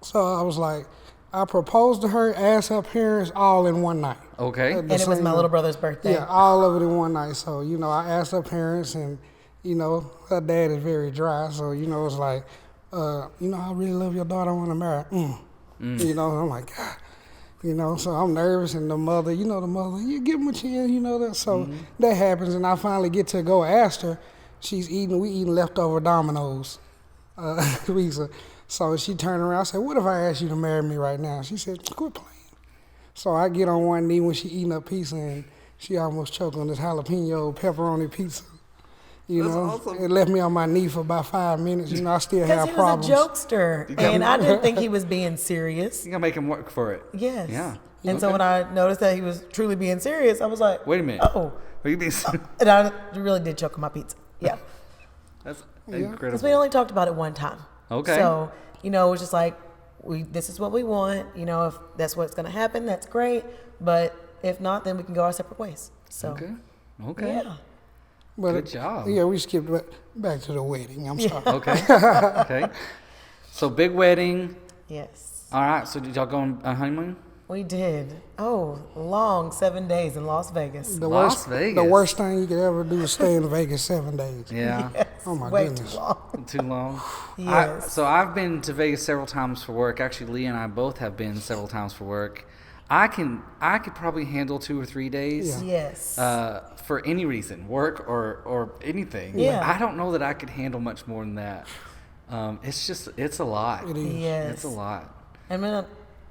So I was like, I proposed to her, asked her parents all in one night. Okay. And it was my little brother's birthday. Yeah, all of it in one night. So, I asked her parents, and, her dad is very dry. So, it's like, I really love your daughter. I want to marry her. I'm like, God. So I'm nervous, and the mother, you give them a chance, that. So that happens, and I finally get to go ask her. We eating leftover Domino's pizza. So she turned around and said, what if I asked you to marry me right now? She said, quit playing. So I get on one knee when she eating her pizza, and she almost choked on this jalapeno pepperoni pizza. That's awesome. It left me on my knee for about 5 minutes. I still have problems. Because he was a jokester, and I didn't think he was being serious. You gotta make him work for it. Yes. Yeah. And so when I noticed that he was truly being serious, I was like, wait a minute. Oh. Are you being serious? And I really did choke on my pizza. Yeah. That's incredible. Because we only talked about it one time. Okay. So, it was just like, this is what we want. If that's what's going to happen, that's great. But if not, then we can go our separate ways. So. Okay. Yeah. But good job. Yeah, we skipped back to the wedding. I'm sorry. Okay. So big wedding. Yes. All right. So did y'all go on a honeymoon? We did. Oh, long 7 days in Las Vegas. The worst thing you could ever do is stay in Vegas 7 days. Yeah. Yes, oh my goodness. Too long. Yes. So I've been to Vegas several times for work. Actually, Leah and I both have been several times for work. I could probably handle 2 or 3 days. Yeah. Yes. For any reason, work or anything. Yeah. But I don't know that I could handle much more than that. It's a lot. It is. Yes. It's a lot. I mean,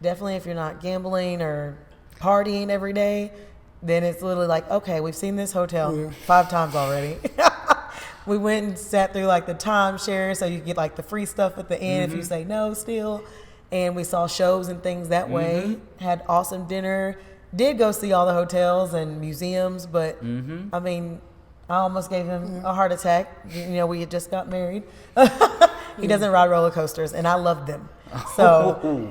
definitely if you're not gambling or partying every day, then it's literally like, okay, we've seen this hotel 5 times already. We went and sat through like the timeshare, so you get like the free stuff at the end if you say no still. And we saw shows and things that way, had awesome dinner, did go see all the hotels and museums, but I mean, I almost gave him a heart attack. We had just got married. He doesn't ride roller coasters, and I loved them. So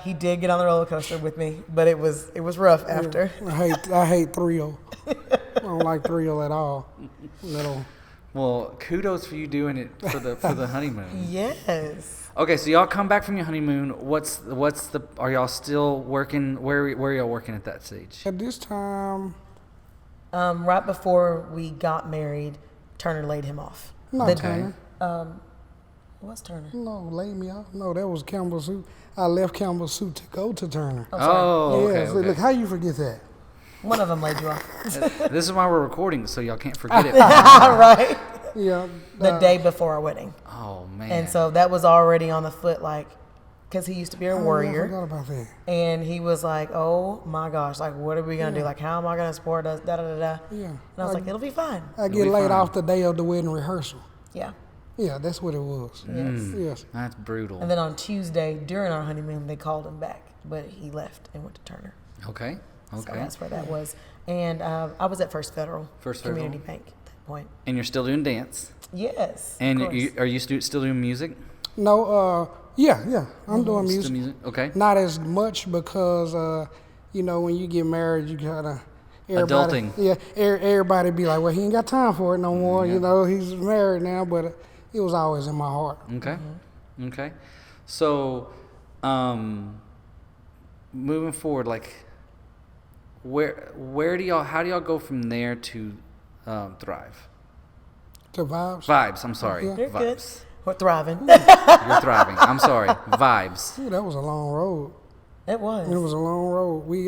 he did get on the roller coaster with me, but it was rough after. I hate thrill. I don't like thrill at all. Little. Well, kudos for you doing it for the honeymoon. Yes. Okay, so y'all come back from your honeymoon. Are y'all still working? Where are y'all working at that stage? At this time, right before we got married, Turner laid him off. No, Turner. What's Turner? No, laid me off. No, that was Campbell Soup. I left Campbell Soup to go to Turner. Oh, okay. So look, how you forget that? One of them laid you off. This is why we're recording, so y'all can't forget it. Right? Yeah. The day before our wedding. Oh, man. And so that was already on the foot, because he used to be a warrior. I forgot about that. And he was like, oh my gosh, what are we going to do? How am I going to support us? Da-da-da-da. Yeah. And I was like, it'll be fine. I get laid off the day of the wedding rehearsal. Yeah. Yeah, that's what it was. Yes. That's brutal. And then on Tuesday, during our honeymoon, they called him back. But he left and went to Turner. Okay. So that's where that was. And I was at First Federal Community Bank at that point. And you're still doing dance? Yes. And are you still doing music? No, yeah. I'm doing music. Still music? Okay. Not as much because, when you get married, you gotta... Adulting. Yeah, everybody be like, well, he ain't got time for it no more. Yeah. He's married now, but it was always in my heart. Okay. Mm-hmm. Okay. So, moving forward, how do y'all go from there to Thrive? To Vibes? Vibes, I'm sorry. Yeah. You're Vibes. good. We're thriving. You're thriving. I'm sorry. Vibes. Ooh, that was a long road. It was. It was a long road. We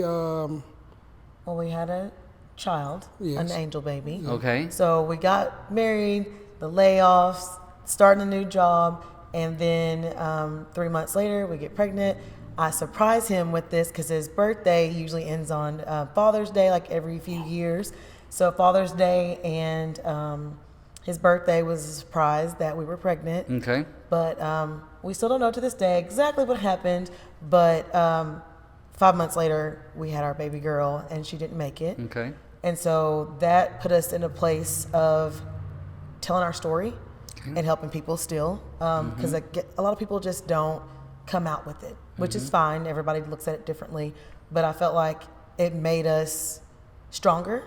had a child, an angel baby. Okay. So we got married, the layoffs, starting a new job, and then 3 months later, we get pregnant. I surprise him with this because his birthday usually ends on Father's Day, every few years. So Father's Day and his birthday was a surprise that we were pregnant. Okay. But we still don't know to this day exactly what happened. But 5 months later, we had our baby girl, and she didn't make it. Okay. And so that put us in a place of telling our story and helping people still. Because a lot of people just don't come out with it, which is fine. Everybody looks at it differently. But I felt like it made us stronger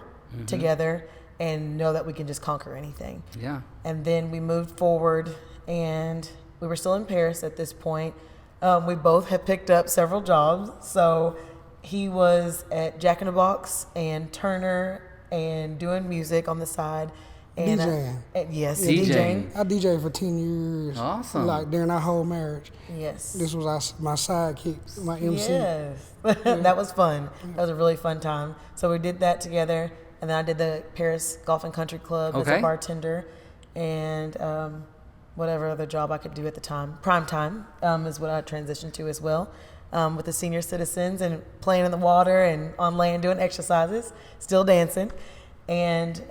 together and know that we can just conquer anything. Yeah. And then we moved forward, and we were still in Paris at this point. We both had picked up several jobs. So he was at Jack in the Box and Turner and doing music on the side. And DJing. Yes, DJing. I DJed for 10 years. Awesome. During our whole marriage. Yes. This was my sidekick, my MC. Yes. That was fun. That was a really fun time. So we did that together. And then I did the Paris Golf and Country Club as a bartender. And whatever other job I could do at the time. Prime time is what I transitioned to as well. With the senior citizens and playing in the water and on land doing exercises, still dancing. And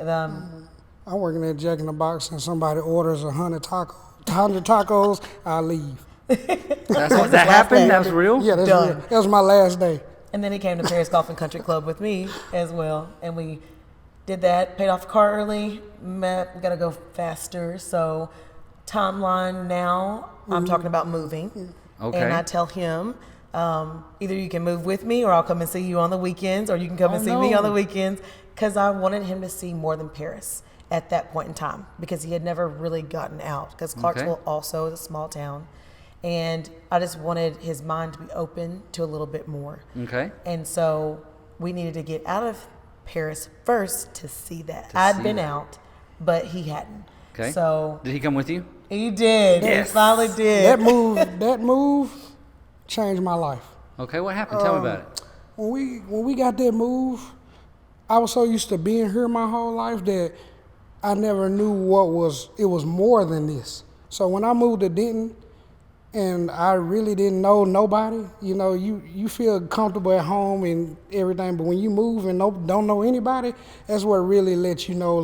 I'm working at Jack in the Box and somebody orders 100 tacos, I leave. That happened? That was real? Yeah, that's real. That was my last day. And then he came to Paris Golf and Country Club with me as well. And we did that, paid off the car early. We got to go faster. So timeline now, I'm talking about moving. Okay. And I tell him, either you can move with me or I'll come and see you on the weekends, or you can come and see me on the weekends. Because I wanted him to see more than Paris at that point in time, because he had never really gotten out, because Clarksville also is a small town. And I just wanted his mind to be open to a little bit more. Okay. And so we needed to get out of Paris first to see that. I'd been out, but he hadn't. Okay. So did he come with you? He did. Yes. He finally did. That move changed my life. Okay, what happened? Tell me about it. When we got that move, I was so used to being here my whole life that I never knew it was more than this. So when I moved to Denton, and I really didn't know nobody, you feel comfortable at home and everything, but when you move and don't know anybody, that's what really lets you know,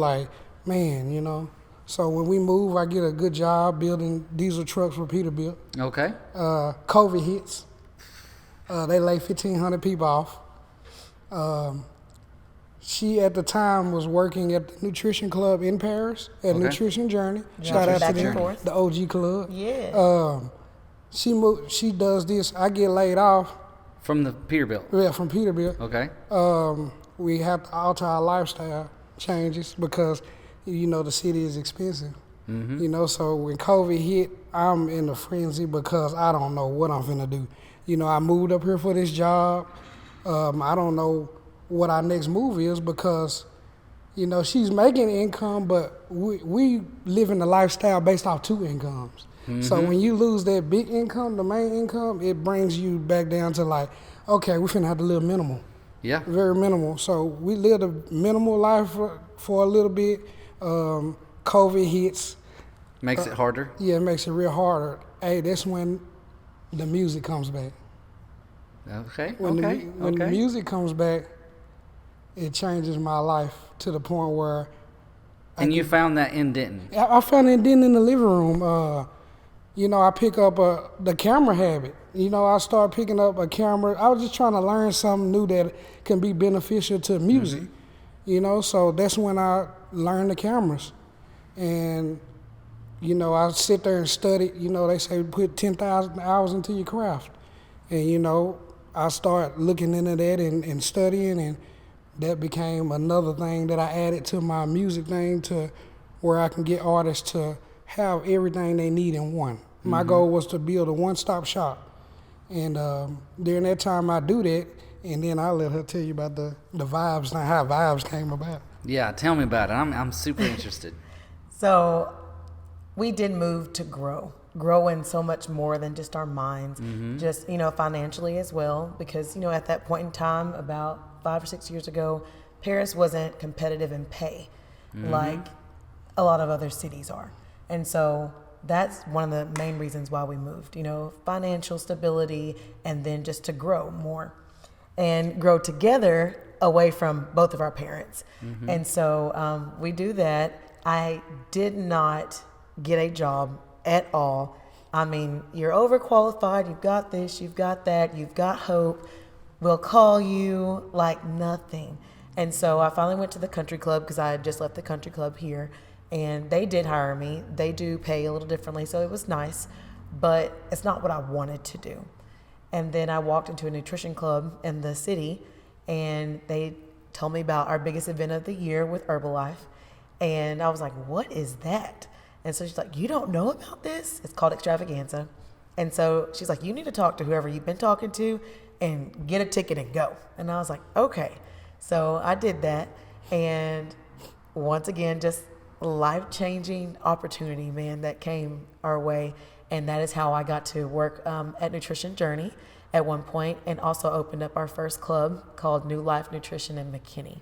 man. So when we move, I get a good job building diesel trucks for Peterbilt. Okay. COVID hits. They lay 1,500 people off. She at the time was working at the Nutrition Club in Paris at Nutrition Journey. Shout out to them, the OG club. Yeah. She does this. I get laid off from the Peterbilt. Yeah, from Peterbilt. Okay. We have to alter our lifestyle changes because the city is expensive. Mm-hmm. So when COVID hit, I'm in a frenzy because I don't know what I'm finna do. I moved up here for this job. I don't know what our next move is because, she's making income, but we live in a lifestyle based off 2 incomes. Mm-hmm. So when you lose that big income, the main income, it brings you back down to like, okay, we finna have to live minimal. Yeah. Very minimal. So we lived a minimal life for a little bit. COVID hits. Makes it harder? Yeah, it makes it real harder. Hey, that's when the music comes back. Okay. When the music comes back, it changes my life to the point where. And you found that in Denton? I found it in Denton in the living room. I pick up the camera habit. I started picking up a camera. I was just trying to learn something new that can be beneficial to music. Mm-hmm. So that's when I learned the cameras. And, I sit there and study. They say put 10,000 hours into your craft. And, I start looking into that and studying, and that became another thing that I added to my music thing to where I can get artists to have everything they need in one. Mm-hmm. My goal was to build a one-stop shop. And during that time, I do that, and then I let her tell you about the vibes and how vibes came about. Yeah, tell me about it. I'm super interested. So we did move to grow in so much more than just our minds, just, financially as well, because, at that point in time, about 5 or 6 years ago, Paris wasn't competitive in pay like a lot of other cities are. And so that's one of the main reasons why we moved, financial stability, and then just to grow more and grow together away from both of our parents. Mm-hmm. And so we do that. I did not get a job at all. I mean, you're overqualified, you've got this, you've got that, you've got hope, we'll call you, like nothing. And so I finally went to the country club because I had just left the country club here, and they did hire me. They do pay a little differently, so it was nice, but it's not what I wanted to do. And then I walked into a nutrition club in the city, and they told me about our biggest event of the year with Herbalife. And I was like, what is that? And so she's like, you don't know about this? It's called Extravaganza. And so she's like, you need to talk to whoever you've been talking to and get a ticket and go. And I was like, okay. So I did that. And once again, just life-changing opportunity, man, that came our way. And that is how I got to work at Nutrition Journey at one point, and also opened up our first club called New Life Nutrition in McKinney.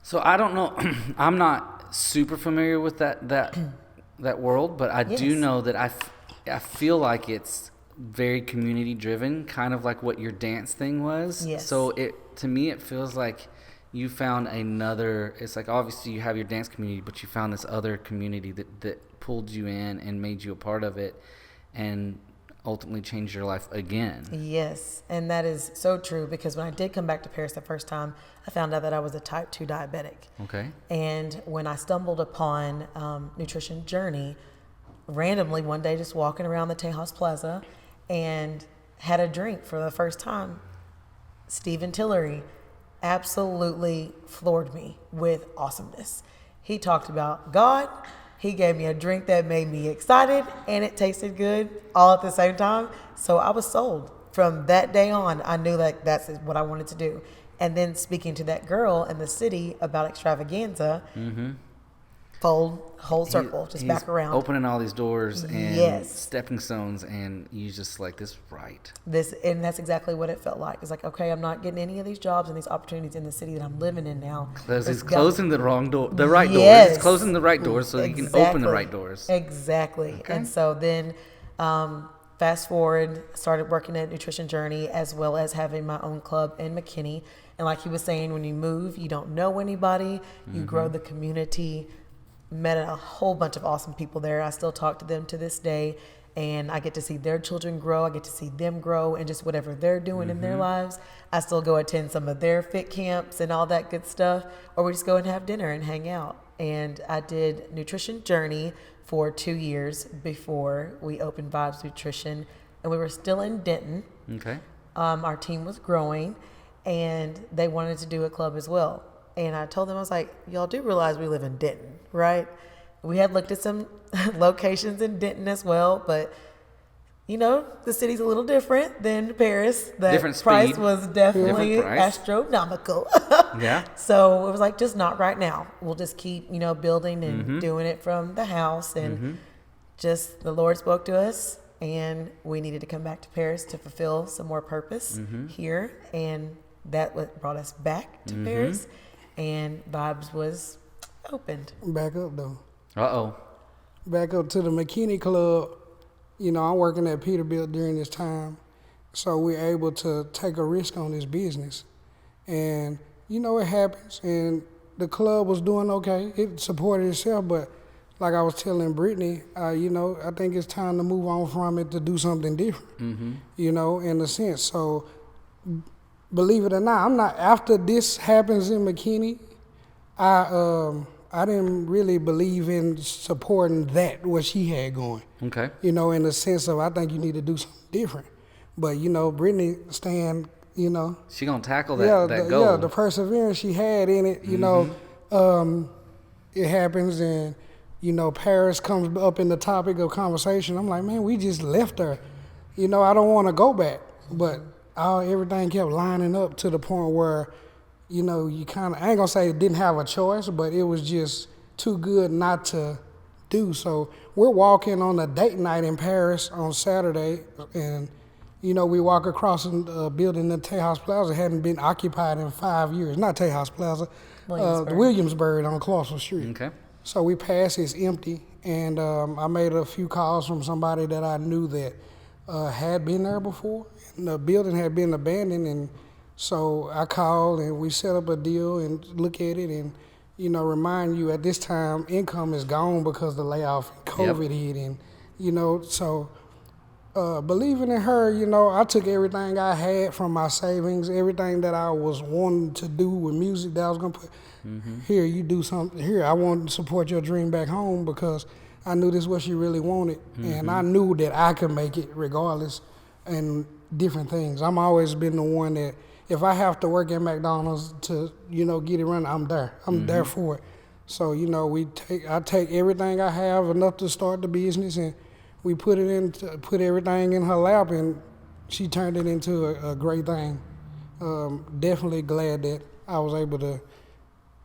So I don't know, I'm not super familiar with that world, but I do know that I feel like it's very community driven, kind of like what your dance thing was. Yes. So to me it feels like you found another. It's like obviously you have your dance community, but you found this other community that pulled you in and made you a part of it, and ultimately changed your life again. Yes, and that is so true, because when I did come back to Paris the first time, I found out that I was a type 2 diabetic. Okay. And when I stumbled upon Nutrition Journey, randomly one day just walking around the Tejas Plaza and had a drink for the first time, Stephen Tillery absolutely floored me with awesomeness. He talked about God. He gave me a drink that made me excited, and it tasted good all at the same time. So I was sold. From that day on, I knew that that's what I wanted to do. And then speaking to that girl in the city about Extravaganza, whole circle, just back around. Opening all these doors and stepping stones, and you just like, this is right. And that's exactly what it felt like. It's like, okay, I'm not getting any of these jobs and these opportunities in the city that I'm living in now. Because it's closing the right doors. It's closing the right doors so you can open the right doors. Exactly. Okay. And so then fast forward, started working at Nutrition Journey, as well as having my own club in McKinney. And like he was saying, when you move, you don't know anybody. You grow the community met a whole bunch of awesome people there. I still talk to them to this day, and I get to see their children grow. I get to see them grow, and just whatever they're doing in their lives. I still go attend some of their fit camps and all that good stuff, or we just go and have dinner and hang out. And I did Nutrition Journey for 2 years before we opened Vibes Nutrition, and we were still in Denton. Okay. Our team was growing, and they wanted to do a club as well. And I told them, I was like, y'all do realize we live in Denton, right? We had looked at some locations in Denton as well, but you know, the city's a little different than Paris. The different price speed. was definitely Price. astronomical. Yeah. So it was like, just not right now. We'll just keep, you know, building and doing it from the house. And just the Lord spoke to us, and we needed to come back to Paris to fulfill some more purpose here. And that what brought us back to Paris. And Vibes was opened. Back up though. Uh-oh. Back up to the McKinney Club. You know, I'm working at Peterbilt during this time, so we're able to take a risk on this business. And, you know, it happens, and the club was doing okay. It supported itself, but like I was telling Brittany, you know, I think it's time to move on from it to do something different, you know, in a sense. So, believe it or not, I'm not, after this happens in McKinney, I didn't really believe in supporting that, what she had going. Okay. You know, in the sense of, I think you need to do something different. But, you know, Brittany staying, you know. She gonna tackle that goal. Yeah, the perseverance she had in it, you know, it happens, and, you know, Paris comes up in the topic of conversation. I'm like, man, we just left her. You know, I don't want to go back. But everything kept lining up to the point where, you know, you kind of, I ain't gonna say it didn't have a choice, but it was just too good not to do. So we're walking on a date night in Paris on Saturday, and, you know, we walk across a building in Tejas Plaza, hadn't been occupied in 5 years. Not Tejas Plaza, Williamsburg on Clarksville Street. Okay. So we pass, it's empty, and I made a few calls from somebody that I knew that had been there before, and the building had been abandoned, and so I called and we set up a deal and look at it, and, you know, remind you at this time income is gone because the layoff and COVID hit, and, you know, so believing in her, you know, I took everything I had from my savings, everything that I was wanting to do with music that I was gonna put, here, you do something, here, I want to support your dream back home, because I knew this is what she really wanted, and I knew that I could make it regardless, and different things. I'm always been the one that, if I have to work at McDonald's to, you know, get it running, I'm there. I'm there for it. So, you know, I take everything I have, enough to start the business, and we put everything in her lap, and she turned it into a great thing. Definitely glad that I was able to,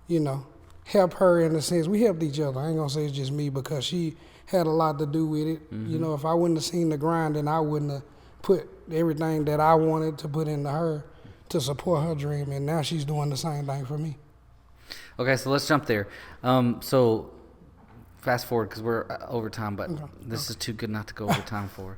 you know, help her in a sense. We helped each other. I ain't gonna say it's just me, because she had a lot to do with it. You know, if I wouldn't have seen the grind, then I wouldn't have put everything that I wanted to put into her to support her dream, and now she's doing the same thing for me. Okay, so let's jump there. So fast forward, because we're over time, but this is too good not to go over time for.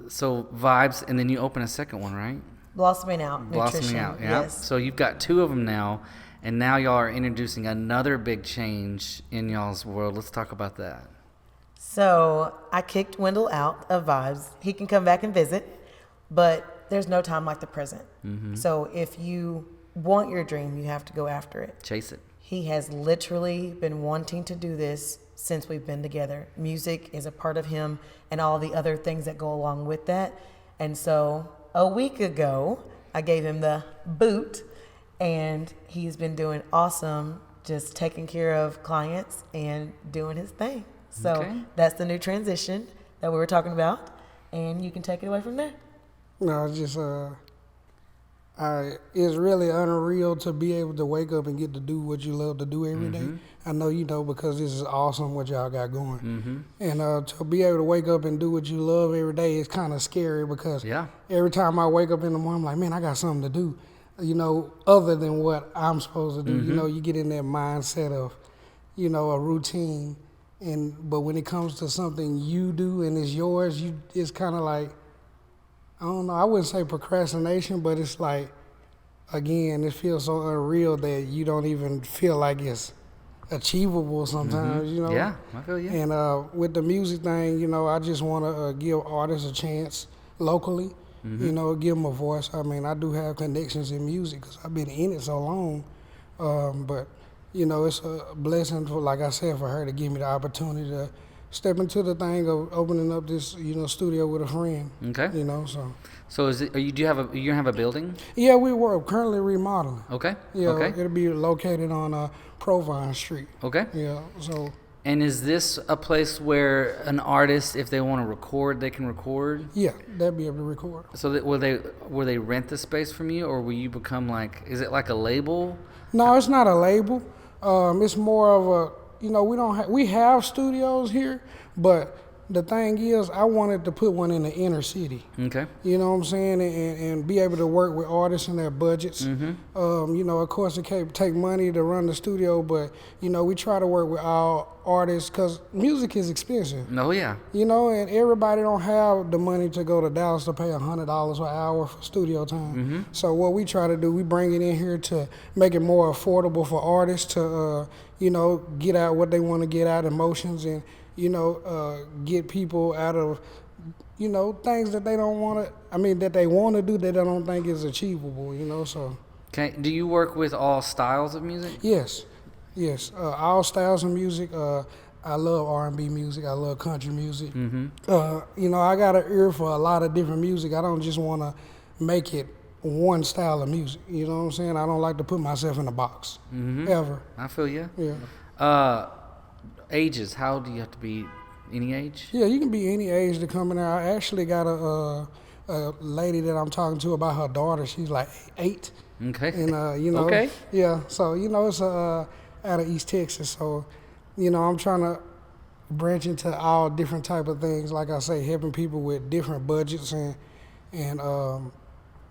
So Vibes, and then you open a second one, right? Blossoming Out. Blossoming Out, yeah. Yes. So you've got two of them now, and now y'all are introducing another big change in y'all's world. Let's talk about that. So I kicked Wendell out of Vibes. He can come back and visit, but there's no time like the present. So if you want your dream, you have to go after it. Chase it. He has literally been wanting to do this since we've been together. Music is a part of him, and all the other things that go along with that. And so a week ago, I gave him the boot, and he's been doing awesome, just taking care of clients and doing his thing. So that's the new transition that we were talking about, and you can take it away from there. No, it's just it's really unreal to be able to wake up and get to do what you love to do every day. I know you know, because this is awesome what y'all got going. And to be able to wake up and do what you love every day is kind of scary, because every time I wake up in the morning, I'm like, man, I got something to do, you know, other than what I'm supposed to do. You know, you get in that mindset of, you know, a routine. But when it comes to something you do and it's yours, it's kind of like, I don't know, I wouldn't say procrastination, but it's like, again, it feels so unreal that you don't even feel like it's achievable sometimes, you know. Yeah, I feel you. And with the music thing, you know, I just want to give artists a chance locally, you know, give them a voice. I mean, I do have connections in music because I've been in it so long, but you know, it's a blessing for, like I said, for her to give me the opportunity to step into the thing of opening up this, you know, studio with a friend. Okay. You know, so. So is it? Do you have a building? Yeah, we're currently remodeling. Okay. Yeah, Okay. it'll be located on Provine Street. Okay. Yeah, so. And is this a place where an artist, if they want to record, they can record? Yeah, they'll be able to record. So that, will they rent the space from you, or will you become like? Is it like a label? No, it's not a label. It's more of a, you know, we have studios here, but the thing is, I wanted to put one in the inner city. Okay. You know what I'm saying, and be able to work with artists and their budgets. You know, of course, it can take money to run the studio, but you know, we try to work with all artists because music is expensive. Oh yeah. You know, and everybody don't have the money to go to Dallas to pay $100 an hour for studio time. So what we try to do, we bring it in here to make it more affordable for artists to, you know, get out what they want to get out, emotions, and you know, get people out of, you know, things that they don't want to. I mean, that they want to do that they don't think is achievable. You know, so. Okay. Do you work with all styles of music? Yes. All styles of music. I love R&B music. I love country music. You know, I got an ear for a lot of different music. I don't just want to make it one style of music. You know what I'm saying? I don't like to put myself in a box ever. I feel you. Yeah. Ages? How do you have to be? Any age? Yeah, you can be any age to come in there. I actually got a lady that I'm talking to about her daughter. She's like 8. Okay. And you know. Okay. Yeah. So you know, it's out of East Texas. So you know, I'm trying to branch into all different type of things. Like I say, helping people with different budgets and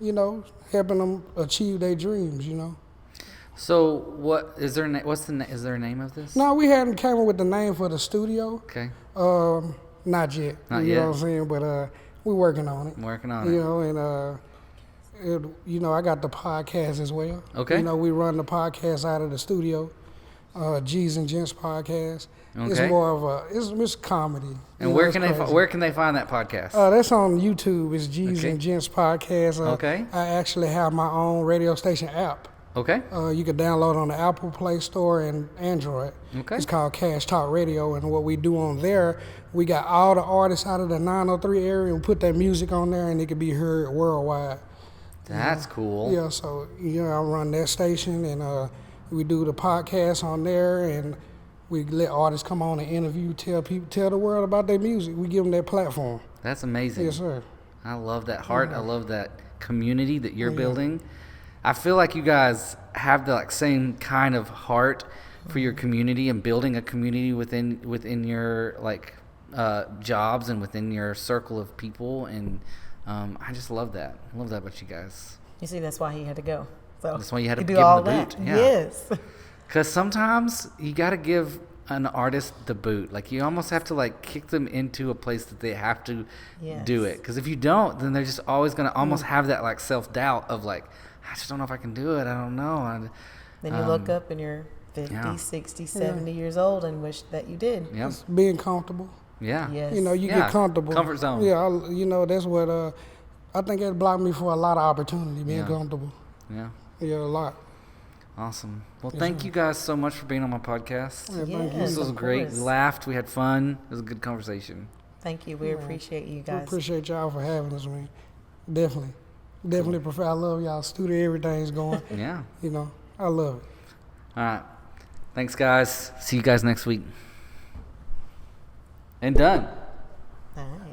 you know, helping them achieve their dreams. You know. So what is there? Is there a name of this? No, we hadn't came up with the name for the studio. Okay. Not yet. Not you yet. know what I'm saying? But we're working on it. Working on You it. know, and you know, I got the podcast as well. Okay. You know, we run the podcast out of the studio, G's and Gents podcast. Okay. It's more of it's comedy. And You know, where it's can they crazy. where can they find that podcast? That's on YouTube. It's G's Okay. and Gents podcast. Okay. I actually have my own radio station app. Okay. You can download on the Apple Play Store and Android. Okay. It's called Cash Talk Radio, and what we do on there, we got all the artists out of the 903 area and put that music on there, and it can be heard worldwide. That's cool. Yeah, so you know, I run that station, and we do the podcast on there, and we let artists come on and interview, tell the world about their music. We give them that platform. That's amazing. Yes, sir. I love that heart. I love that community that you're building. I feel like you guys have the same kind of heart for your community and building a community within your jobs and within your circle of people, and I just love that. I love that about you guys. You see, that's why he had to go. So That's why you had to do give him all the that. boot. Yeah. Yes. Because sometimes you got to give an artist the boot. Like you almost have to kick them into a place that they have to do it. Because if you don't, then they're just always going to almost have that self-doubt of I just don't know if I can do it. I don't know. Then you look up and you're 50, 60, 70 years old and wish that you did. Yep. It's being comfortable. Yeah. Yes. You know, you get comfortable. Comfort zone. Yeah, you know, that's what I think it blocked me for a lot of opportunity, being comfortable. Yeah. Yeah, a lot. Awesome. Well, thank you guys so much for being on my podcast. Yeah, thank you. Yes, This was of great. course. We laughed. We had fun. It was a good conversation. Thank you. We appreciate you We guys. appreciate y'all for having us, man. Definitely prefer. I love y'all studio. Everything's going. Yeah. You know, I love it. All right. Thanks, guys. See you guys next week. And done. All right.